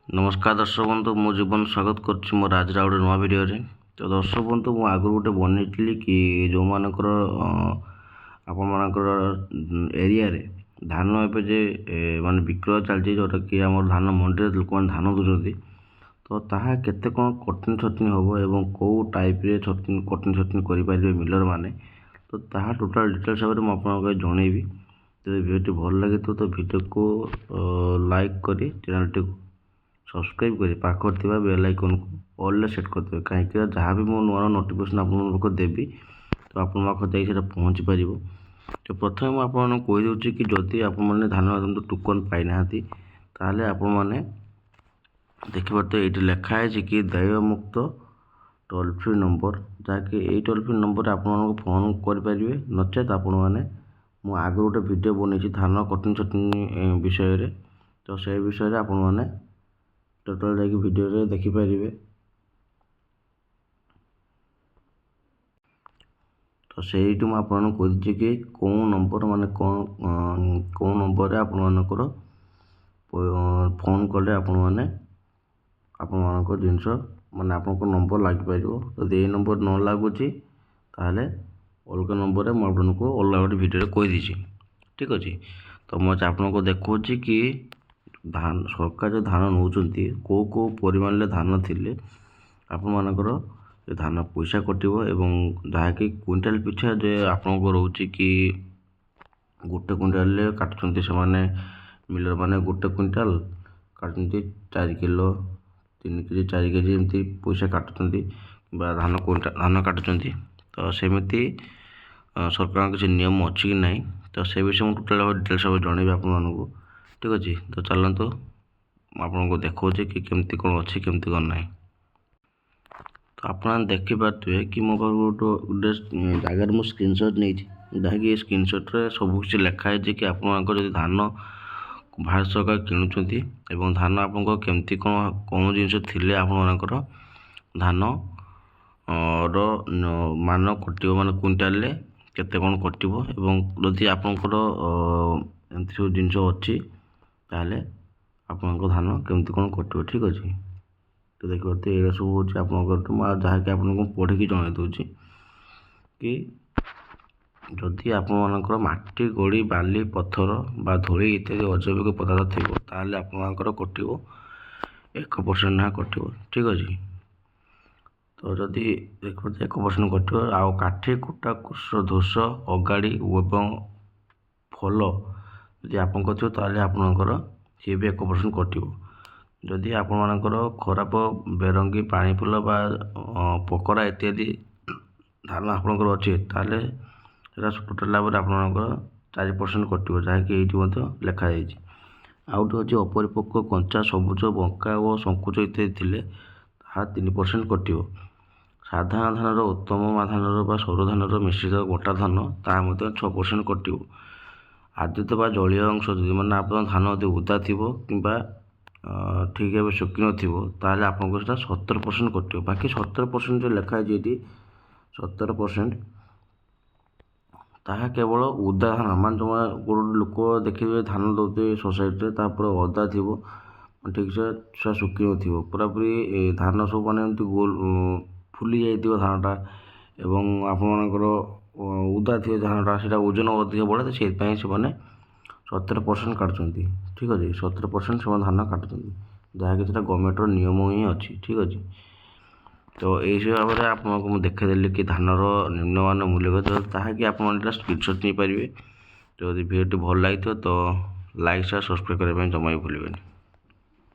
नमस्कार दर्शक बंधु मो जीवन स्वागत कर मो राजरा गोटे नुआ भिडियो तो दर्शक बंधु मु आगु गोटे बनई कि जो मानकर आपण मानकर एरिया रे धान एवं जे माने विक्रय चलती जोटा कि आम धान मंडी लोक धान दूसरी तो ताहा केते कौन कठिन छटनी हम एवं कौ टाइप रे कठिन छटनी करें मिलर मैंने तो ताहा टोटाल डिटेल्स भाव में आपको जनइबी। तो भिडियो भल लगे तो भिडियो को लाइक करी चैनल टी सब्सक्राइब करी पाखर बेल आइकन को ऑल सेट करते कहीं जहाँ भी मो नुआ नोटिफिकेशन आपको देवी तो आप पहुँची पार। तो प्रथम मुझे कहीदे कि जदि आपने धान टोकन पाई ना ताहले आपण मैंने देखिए ये लिखा है कि देयमुक्त टोल फ्री नंबर जहाँकि ये टोल फ्री नंबर आप फोन करेंगे नचेत आपण मैंने मुझे आगे गोटे भिडियो बनई धान कटनी चटनी विषय तो से विषय आपण मैंने टोटाल जाकि भिडियो देखिपारे। तो से मुझे कि कौ नंबर माने कौ नंबर आपण मानकर फोन कले आपण मैंने आपण जिनस माने आपको नंबर लगिपार जब ये नंबर न लगुच ताहले अलग नंबर मुझे आपको अलग गोटे भिडियो कहीदी ठीक अच्छे। तो मुझे आपको देखा कि धान सरकार जो धान नौ कौ कौ परिमाण धान थिले आपण मानकर धान पैसा कटिबो एवं जहाँकि क्विंटाल पिछा जे आपको रोचे कि गोटे क्विंटाल काटुंट से माने मिलर माने गोटे क्विंटाल काटुंट 4 किलो 3 केजी 4 केजी एमती पैसा काटुंट धान क्विंटाल धान काटुंट। तो सेमती सरकार किसी नियम अच्छी कि नहीं तो से विषय मुझे टोटाल डिटेल्स जनइबी आपको ठीक अच्छे। तो चलते आपको देखा कि केमती कौन अच्छी केमती कौन ना तो आप देखिपे कि मो गोटे जगार मुझे स्क्रीनशॉट नहीं जहाँकि स्क्रीनशॉट रे सब किसी लिखाई कि आप धान भारत सरकार किणुंट एवं धान आपको केमती कौन कौन जिन थी आपर धान मान कटो मान क्विंटाल केते कौन कटो एवं जदि आपंकर एमती सब जिन अच्छी ताहले आपको धान केमती कौन कटो ठीक अच्छे। तो देखिए ये सब हूँ आप जहाँकि आपको पढ़ी जन दूसरी कि जदि आपर माटी गोड़ी बाली पत्थर बा धूली इत्यादि अजैविक पदार्थ थी ताहले आपर कटो 1% ना कटो ठीक अच्छे। तो जदि देखिए 1% कटो आउ काठी कुटा कुश धूस अगाड़ी एवं फल जदि आपको थो ताहले आपणकर सी भी 1% कटो। जदि आपर खराब बेरंगी पानी फुल बा पकड़ा इत्यादि धान आपंकर अच्छे ताहले टोटाल भाव में आप 4% कटो जहाँकि ये लिखाई। आउट हूँ अपरिपक्व कंचा सबुज बंका और संकुच इत्यादि थिले 3% कटो। साधारण धान उत्तम धान सौर धान मिश्रित गोटा धान ताहा 6% कटो। आदित बा जलीय अंश मैंने आप धान यदि उदा थी कि ठीक है शुकी नाल आपको 70% कटो। बाकी 70% जो लिखाई ये 70% ताहा केवल उदा धान मान जो गोटे लोक देखिए धान दौते सोसाइटी अदा थी ठीक से शुकी न पूरापूरी धान सब माने गोल फुली जाइए धानटा एवं आपर उदा थी धानटा से ओजन अधिक बढ़े से 70% काटुंट ठीक अच्छे। 70% से धान काटुंट जहाँकि गवर्नमेंट नियम ही अच्छी ठीक अच्छे। तो यही भाव में आपको देखेदेली कि धानर निम्नमान मूल्य ताकि आप स्क्रीनशॉट नहीं पारे। तो यदि भिडियो भल लगी तो लाइक शेयर सब्सक्राइब करने जमा भी भूलें।